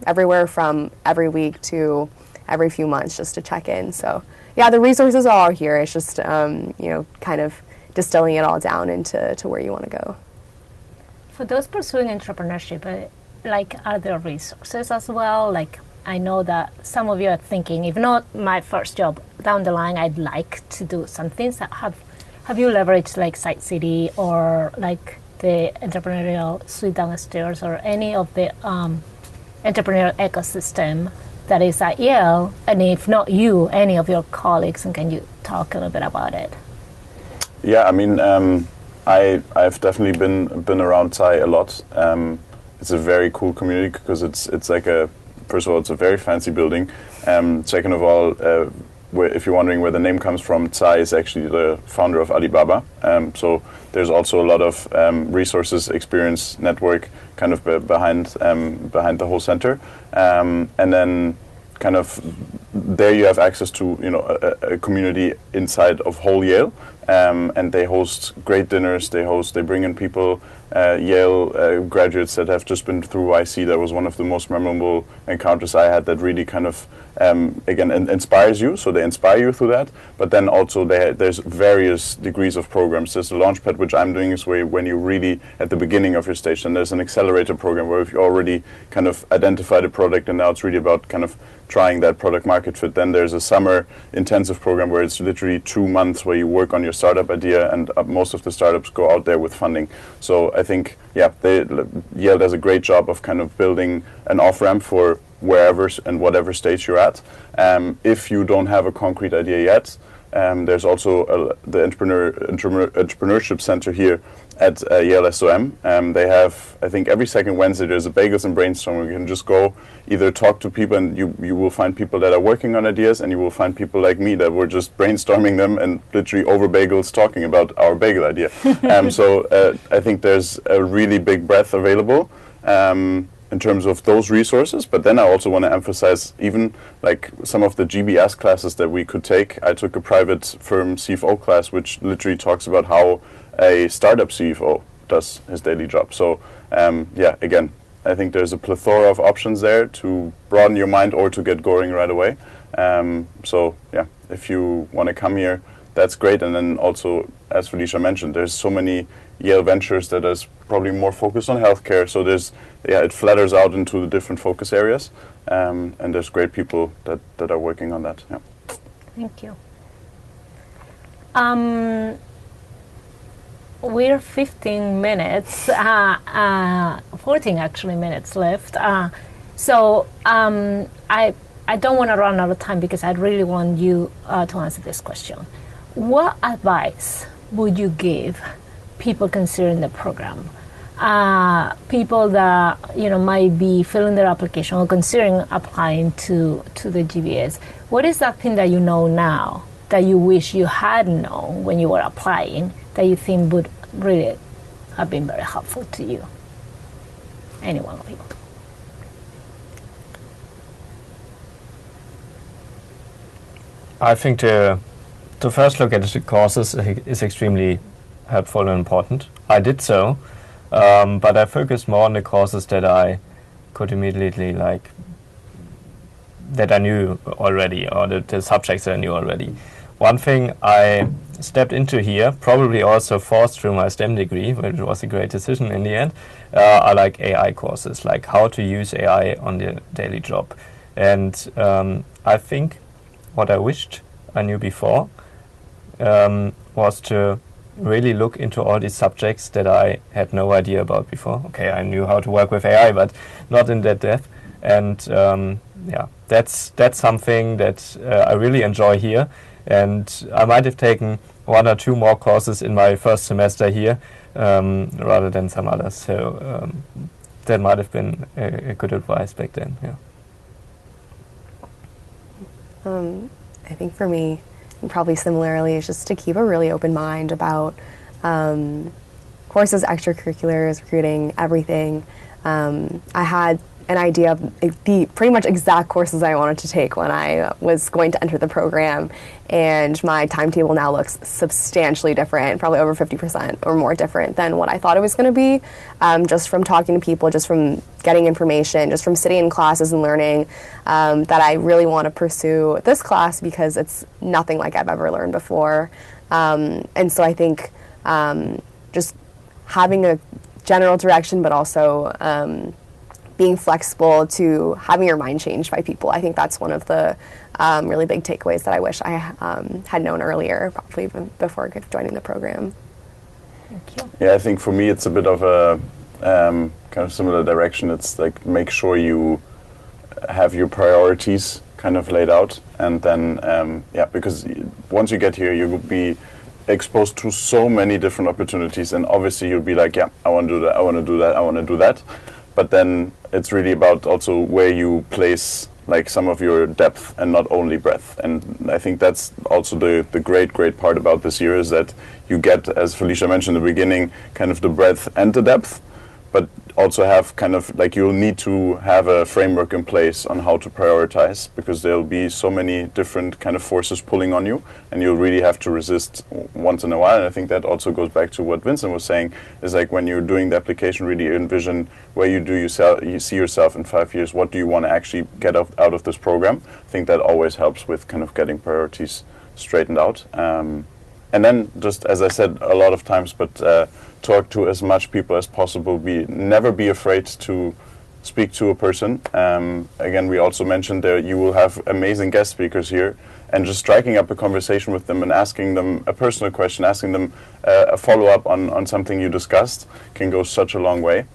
everywhere from every week to every few months just to check in. So yeah, the resources are all here. It's just, kind of distilling it all down into where you want to go. For those pursuing entrepreneurship, are there resources as well? Like, I know that some of you are thinking, if not my first job, down the line, I'd like to do some things. Have you leveraged like Site City or like the entrepreneurial suite downstairs or any of the entrepreneurial ecosystem that is at Yale? And if not you, any of your colleagues, and can you talk a little bit about it? Yeah, I mean, I've definitely been around Sci a lot. It's a very cool community because it's like first of all, it's a very fancy building. Second of all, if you're wondering where the name comes from, Tsai is actually the founder of Alibaba. So there's also a lot of resources, experience, network kind of behind the whole center. And then kind of there you have access to a community inside of whole Yale. And they host great dinners. They bring in people Yale graduates that have just been through YC. That was one of the most memorable encounters I had, that really kind of again inspires you. So they inspire you through that, but then also there's various degrees of programs. There's the Launchpad, which I'm doing, is where when you really at the beginning of your stage, and there's an accelerator program where if you already kind of identified a product and now it's really about kind of trying that product market fit. Then there's a summer intensive program where it's literally 2 months where you work on your startup idea, and most of the startups go out there with funding. So I think, yeah, Yale does a great job of kind of building an off-ramp for wherever and whatever stage you're at. If you don't have a concrete idea yet, there's also the entrepreneurship center here at Yale SOM. They have, I think every second Wednesday there's a bagels and brainstorming. You can just go either talk to people, and you will find people that are working on ideas, and you will find people like me that were just brainstorming them and literally over bagels talking about our bagel idea. So I think there's a really big breadth available in terms of those resources. But then I also want to emphasize even like some of the GBS classes that we could take. I took a private firm CFO class, which literally talks about how a startup CFO does his daily job. So yeah, again, I think there's a plethora of options there to broaden your mind or to get going right away. So yeah, if you want to come here, that's great. And then also, as Felicia mentioned, there's so many Yale Ventures that is probably more focused on healthcare. So there's, yeah, it flatters out into the different focus areas, and there's great people that are working on that. Yeah. Thank you. We're 15 minutes, 14 actually minutes left. So I don't want to run out of time because I really want you to answer this question. What advice would you give people considering the program? People that might be filling their application or considering applying to the GBS. What is that thing that you know now that you wish you had known when you were applying that you think would really have been very helpful to you? Any one of you. I think to first look at the courses is extremely helpful and important. I did so, but I focused more on the courses that I could immediately that I knew already, or the subjects that I knew already. One thing I stepped into here, probably also forced through my STEM degree, which was a great decision in the end, are like AI courses, like how to use AI on the daily job. And I think what I wished I knew before was to really look into all these subjects that I had no idea about before. Okay, I knew how to work with AI, but not in that depth. And yeah, that's something that I really enjoy here. And I might have taken 1 or 2 more courses in my first semester here rather than some others. So that might have been a good advice back then. Yeah. I think for me, and probably similarly, is just to keep a really open mind about courses, extracurriculars, recruiting, everything. I had an idea of the pretty much exact courses I wanted to take when I was going to enter the program, and my timetable now looks substantially different, probably over 50% or more different than what I thought it was going to be, just from talking to people, just from getting information, just from sitting in classes and learning, that I really want to pursue this class because it's nothing like I've ever learned before. And so I think just having a general direction, but also being flexible to having your mind changed by people. I think that's one of the really big takeaways that I wish I had known earlier, probably before joining the program. Thank you. Yeah, I think for me it's a bit of a kind of similar direction. It's like make sure you have your priorities kind of laid out, and then yeah, because once you get here, you will be exposed to so many different opportunities, and obviously you'll be like, yeah, I want to do that, I want to do that, I want to do that. But then it's really about also where you place like some of your depth and not only breadth. And I think that's also the great part about this year is that you get, as Felicia mentioned in the beginning, kind of the breadth and the depth. But also have kind of like you'll need to have a framework in place on how to prioritize, because there'll be so many different kind of forces pulling on you, and you'll really have to resist once in a while. And I think that also goes back to what Vincent was saying, is like when you're doing the application, really envision where you see yourself in 5 years. What do you want to actually get out of this program? I think that always helps with kind of getting priorities straightened out. And then, just as I said a lot of times, but talk to as much people as possible. Never be afraid to speak to a person. Again, we also mentioned that you will have amazing guest speakers here, and just striking up a conversation with them and asking them a personal question, asking them a follow-up on something you discussed can go such a long way.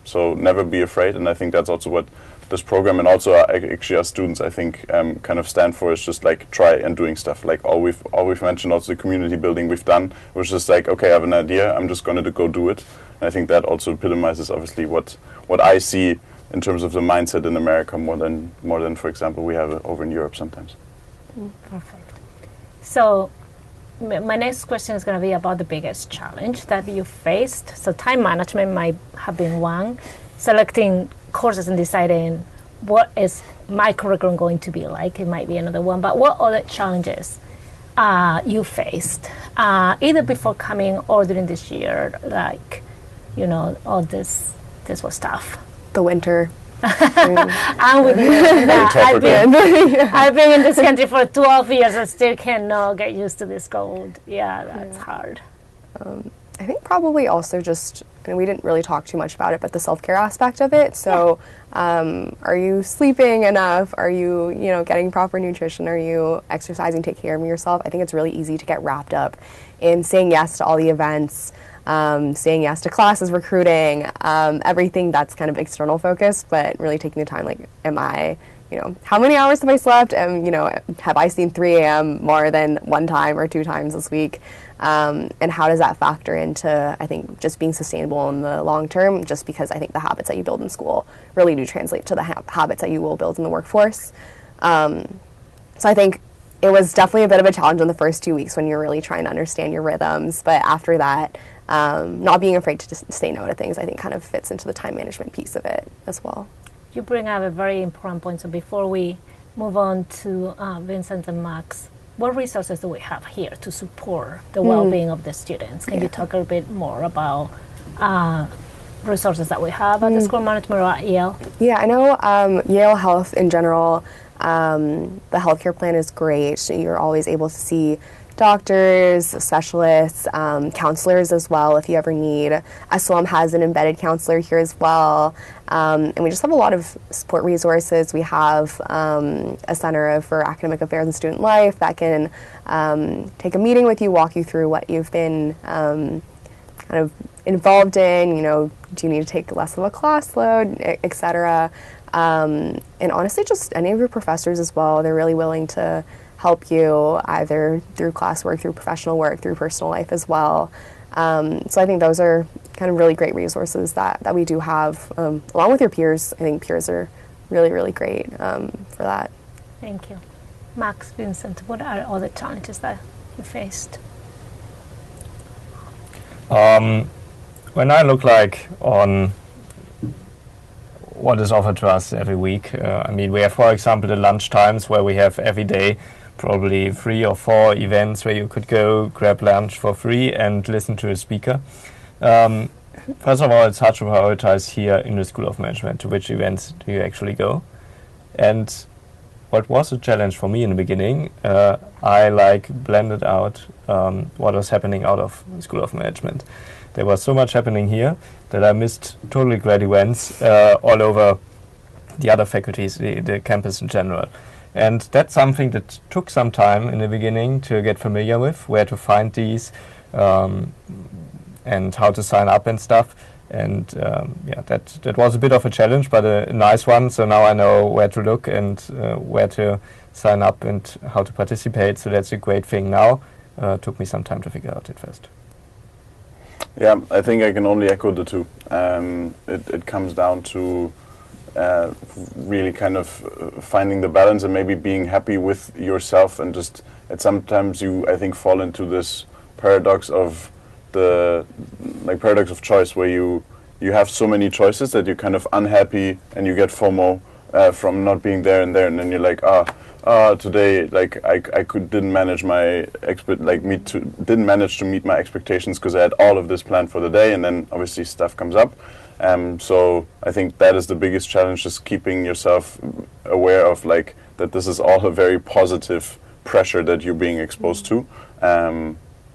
So never be afraid, and I think that's also what this program, and also actually our students, I think, kind of stand for, is just like try and doing stuff. Like all we've mentioned, also the community building we've done, it was just like, okay, I have an idea, I'm just going to go do it. And I think that also epitomizes obviously what I see in terms of the mindset in America more than for example we have it over in Europe sometimes. Perfect. So my next question is going to be about the biggest challenge that you faced. So time management might have been one, selecting courses and deciding what is my curriculum going to be like, it might be another one. But what other challenges you faced, either before coming or during this year, like, you know, all this was tough? The winter. I'm with you on that. I've been in this country for 12 years and still cannot get used to this cold. Yeah, that's hard. I think probably also just, and we didn't really talk too much about it, but the self-care aspect of it. So are you sleeping enough? Are you, getting proper nutrition? Are you exercising, taking care of yourself? I think it's really easy to get wrapped up in saying yes to all the events, saying yes to classes, recruiting, everything that's kind of external focused, but really taking the time, like, am I, how many hours have I slept? And, have I seen 3 a.m. more than 1 time or 2 times this week? And how does that factor into, I think, just being sustainable in the long term, just because I think the habits that you build in school really do translate to the habits that you will build in the workforce. So I think it was definitely a bit of a challenge in the first 2 weeks when you're really trying to understand your rhythms. But after that, not being afraid to just say no to things, I think kind of fits into the time management piece of it as well. You bring up a very important point. So before we move on to Vincent and Max, what resources do we have here to support the well-being of the students? Can you talk a little bit more about resources that we have at the School of Management or at Yale? Yeah, I know Yale Health in general, the healthcare plan is great. So you're always able to see doctors, specialists, counselors as well if you ever need. SOM has an embedded counselor here as well. And we just have a lot of support resources. We have a Center for Academic Affairs and Student Life that can take a meeting with you, walk you through what you've been kind of involved in, do you need to take less of a class load, et cetera. And honestly, just any of your professors as well, they're really willing to help you either through classwork, through professional work, through personal life as well. So I think those are kind of really great resources that we do have, along with your peers. I think peers are really, really great for that. Thank you. Max, Vincent, what are other challenges that you faced? When I look on what is offered to us every week, we have, for example, the lunch times where we have every day probably 3 or 4 events where you could go grab lunch for free and listen to a speaker. First of all, it's hard to prioritize here in the School of Management to which events do you actually go. And what was a challenge for me in the beginning, I blended out what was happening out of School of Management. There was so much happening here that I missed totally great events all over the other faculties, the campus in general. And that's something that took some time in the beginning to get familiar with, where to find these and how to sign up and stuff. And that was a bit of a challenge, but a nice one. So now I know where to look and where to sign up and how to participate. So that's a great thing now. Took me some time to figure out at first. Yeah, I think I can only echo the two. It comes down to really kind of finding the balance and maybe being happy with yourself, and just sometimes you, I think, fall into this paradox of paradox of choice, where you you have so many choices that you're kind of unhappy and you get FOMO from not being there, and then you're like, today like I didn't manage my didn't manage to meet my expectations because I had all of this planned for the day, and then obviously stuff comes up. So I think that is the biggest challenge, just keeping yourself aware of like that this is all a very positive pressure that you're being exposed to,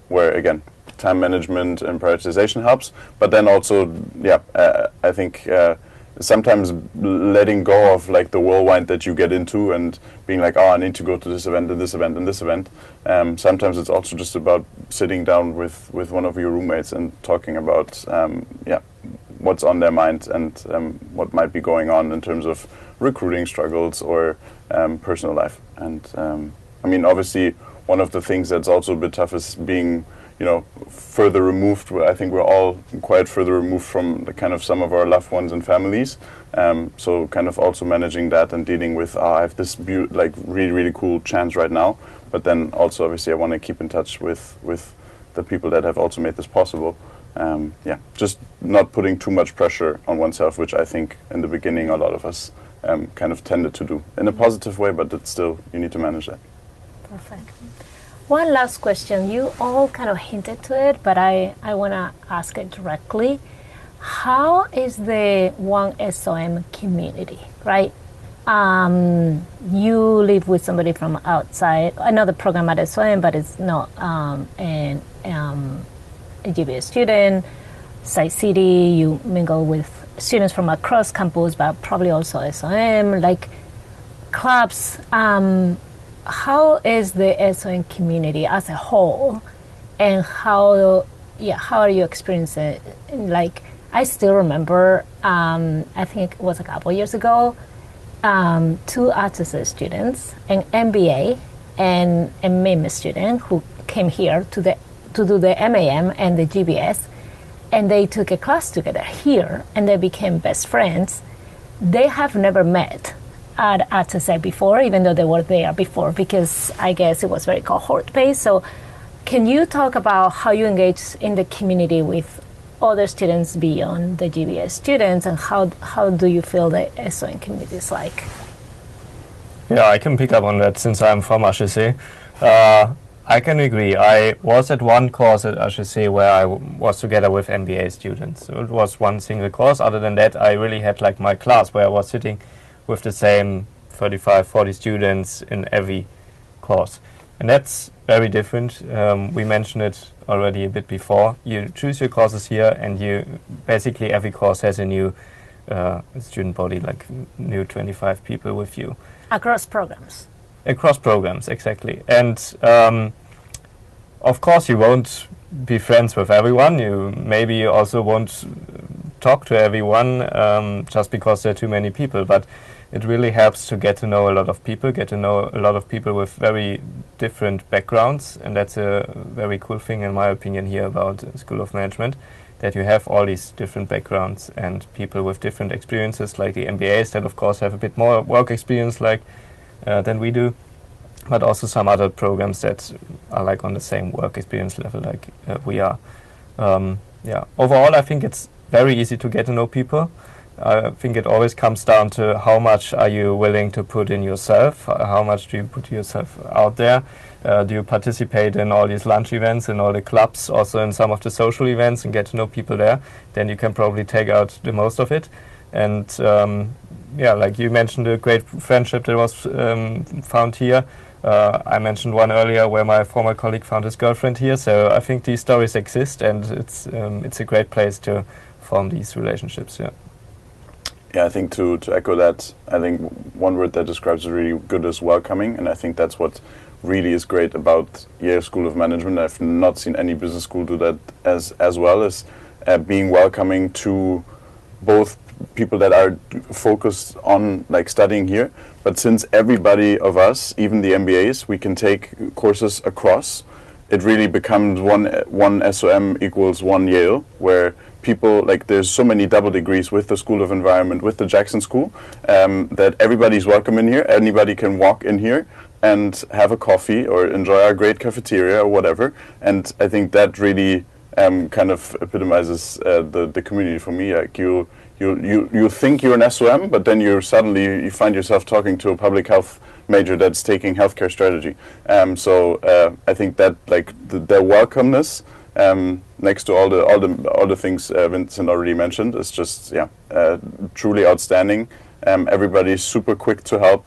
where again time management and prioritization helps, but then also I think sometimes letting go of like the whirlwind that you get into and being like, I need to go to this event and this event and this event. Sometimes it's also just about sitting down with one of your roommates and talking about what's on their mind and what might be going on in terms of recruiting struggles or personal life. And I mean, obviously, one of the things that's also a bit tough is being, further removed. I think we're all quite further removed from the kind of some of our loved ones and families. So kind of also managing that and dealing with, I have this really, really cool chance right now. But then also, obviously, I want to keep in touch with the people that have also made this possible. Just not putting too much pressure on oneself, which I think in the beginning a lot of us kind of tended to do in a positive way, but it's still, you need to manage that. Perfect. One last question. You all kind of hinted to it, but I want to ask it directly. How is the One SOM community, right? You live with somebody from outside, another program at SOM, but it's not a GBS student. Side City, you mingle with students from across campus, but probably also SOM, like clubs. How is the SOM community as a whole, and how are you experiencing it? Like, I still remember, I think it was a couple years ago, 2 artisan students, an MBA and a MIM student who came here to do the MAM and the GBS, and they took a class together here, and they became best friends. They have never met at Artesec before, even though they were there before, because I guess it was very cohort-based. So can you talk about how you engage in the community with other students beyond the GBS students, and how do you feel the SOM community is like? Yeah, I can pick up on that since I'm from HEC. I can agree. I was at one course at HEC where I was together with MBA students. So it was one single course. Other than that, I really had like my class where I was sitting with the same 35, 40 students in every course. And that's very different. We mentioned it already a bit before. You choose your courses here, and basically every course has a new student body, like new 25 people with you. Across programs. Across programs, exactly. And of course you won't be friends with everyone. You maybe also won't talk to everyone just because there are too many people. But it really helps to get to know a lot of people, with very different backgrounds, and that's a very cool thing, in my opinion, here about School of Management, that you have all these different backgrounds and people with different experiences, like the MBAs that, of course, have a bit more work experience than we do, but also some other programs that are like on the same work experience level like we are. Overall, I think it's very easy to get to know people. I think it always comes down to how much are you willing to put in yourself, how much do you put yourself out there, do you participate in all these lunch events and all the clubs, also in some of the social events, and get to know people there, then you can probably take out the most of it. And like you mentioned, a great friendship that was found here. I mentioned one earlier where my former colleague found his girlfriend here, so I think these stories exist, and it's a great place to form these relationships. Yeah, I think to echo that, I think one word that describes it really good is welcoming, and I think that's what really is great about Yale School of Management. I've not seen any business school do that as well, as being welcoming to both people that are focused on like studying here, but since everybody of us, even the MBAs, we can take courses across, it really becomes one SOM equals one Yale, where people, like there's so many double degrees with the School of Environment, with the Jackson School, that everybody's welcome in here. Anybody can walk in here and have a coffee or enjoy our great cafeteria or whatever. And I think that really kind of epitomizes the community for me. Like you think you're an SOM, but then you find yourself talking to a public health major that's taking healthcare strategy. So I think that like their welcomeness, next to all the things Vincent already mentioned, is just truly outstanding. Everybody's super quick to help.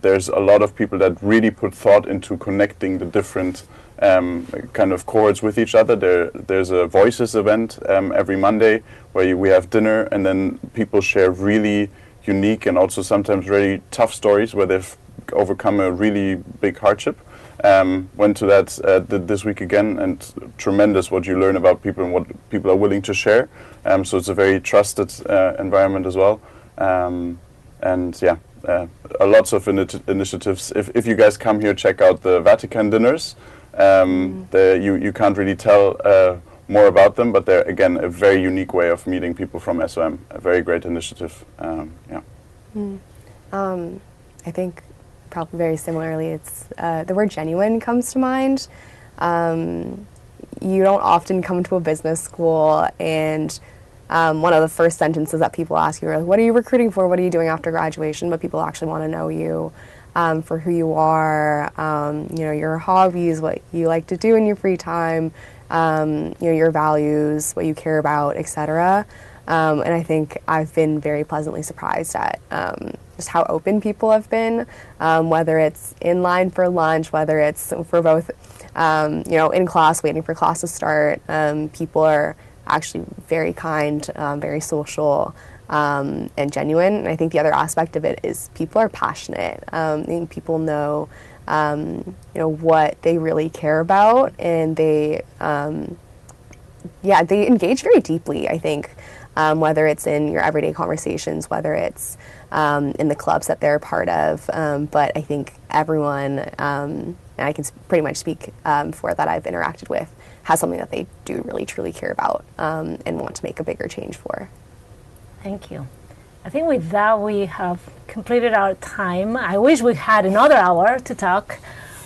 There's a lot of people that really put thought into connecting the different kind of chords with each other. There's a Voices event every Monday where we have dinner, and then people share really unique and also sometimes really tough stories where they've overcome a really big hardship. Went to that this week again, and tremendous what you learn about people and what people are willing to share. So it's a very trusted environment as well. And yeah, lots of initiatives. If you guys come here, check out the Vatican dinners. You can't really tell more about them, but they're, again, a very unique way of meeting people from SOM. A very great initiative. I think probably very similarly, it's the word genuine comes to mind. You don't often come to a business school and one of the first sentences that people ask you are like, what are you recruiting for? What are you doing after graduation? But people actually want to know you for who you are, your hobbies, what you like to do in your free time, your values, what you care about, etc. And I think I've been very pleasantly surprised at just how open people have been, whether it's in line for lunch, whether it's for both, in class, waiting for class to start. People are actually very kind, very social, and genuine. And I think the other aspect of it is people are passionate. I think people know, what they really care about, and they engage very deeply, I think, whether it's in your everyday conversations, whether it's in the clubs that they're a part of. But I think everyone, and I can pretty much speak for that I've interacted with, has something that they do really truly care about and want to make a bigger change for. Thank you. I think with that we have completed our time. I wish we had another hour to talk,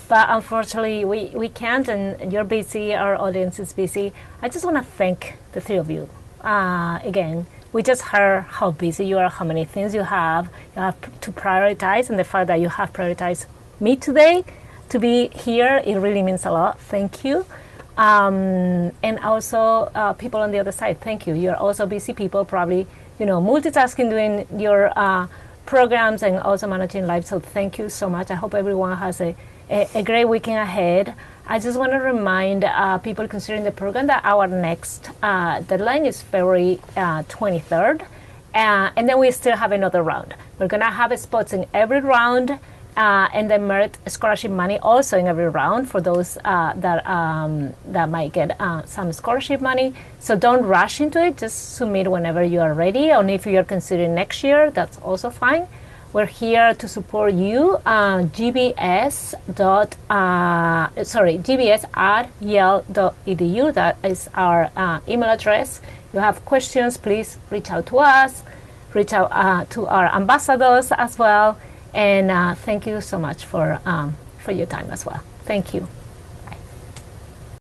but unfortunately we can't, and you're busy, our audience is busy. I just want to thank the three of you. Again, we just heard how busy you are, how many things you have to prioritize, and the fact that you have prioritized me today to be here, it really means a lot. Thank you. And also people on the other side, thank you. You're also busy people, probably, multitasking, doing your programs and also managing life. So thank you so much. I hope everyone has a great weekend ahead. I just want to remind people considering the program that our next deadline is February 23rd. And then we still have another round. We're going to have spots in every round. And then merit scholarship money also in every round for those that might get some scholarship money. So don't rush into it. Just submit whenever you are ready. And if you are considering next year, that's also fine. We're here to support you. GBS at Yale.edu. That is our email address. If you have questions, please reach out to us. Reach out to our ambassadors as well. And thank you so much for your time as well. Thank you.